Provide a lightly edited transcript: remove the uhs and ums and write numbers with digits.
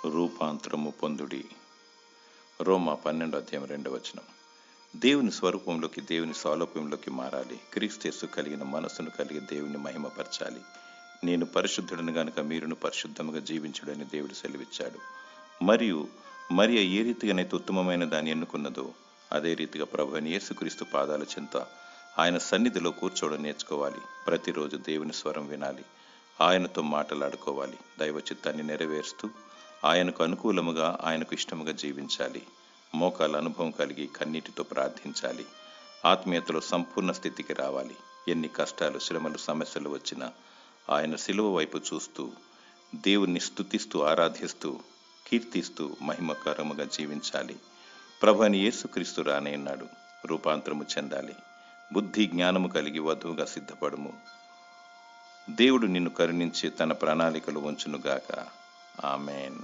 రూపాంతరము పొందుడి. రోమా 12:2. దేవుని స్వరూపంలోకి, దేవుని సారూప్యంలోకి మారాలి. క్రీస్తు కలిగిన మనసును కలిగి దేవుని మహిమపరచాలి. నేను పరిశుద్ధుడను గనుక మీరును పరిశుద్ధముగా జీవించుడని దేవుడు సెలవిచ్చాడు. మరియు మరియ ఏ రీతిగానైతే ఉత్తమమైన దాన్ని ఎన్నుకున్నదో అదే రీతిగా ప్రభువైన యేసుక్రీస్తు పాదాల చెంత ఆయన సన్నిధిలో కూర్చోవడం నేర్చుకోవాలి. ప్రతిరోజు దేవుని స్వరం వినాలి, ఆయనతో మాటలాడుకోవాలి, దైవ చిత్తాన్ని నెరవేరుస్తూ ఆయనకు అనుకూలముగా, ఆయనకు ఇష్టముగా జీవించాలి. మోకాల అనుభవం కలిగి కన్నీటితో ప్రార్థించాలి. ఆత్మీయతలో సంపూర్ణ స్థితికి రావాలి. ఎన్ని కష్టాలు, శ్రమలు, సమస్యలు వచ్చినా ఆయన శిలువ వైపు చూస్తూ దేవుణ్ణి స్తుతిస్తూ, ఆరాధిస్తూ, కీర్తిస్తూ మహిమకరముగా జీవించాలి. ప్రభువైన యేసుక్రీస్తు రానేన్నాడు. రూపాంతరము చెందాలి. బుద్ధి జ్ఞానము కలిగి వధువుగా సిద్ధపడుము. దేవుడు నిన్ను కరుణించి తన ప్రణాళికలు ఉంచునుగాక. ఆమేన్.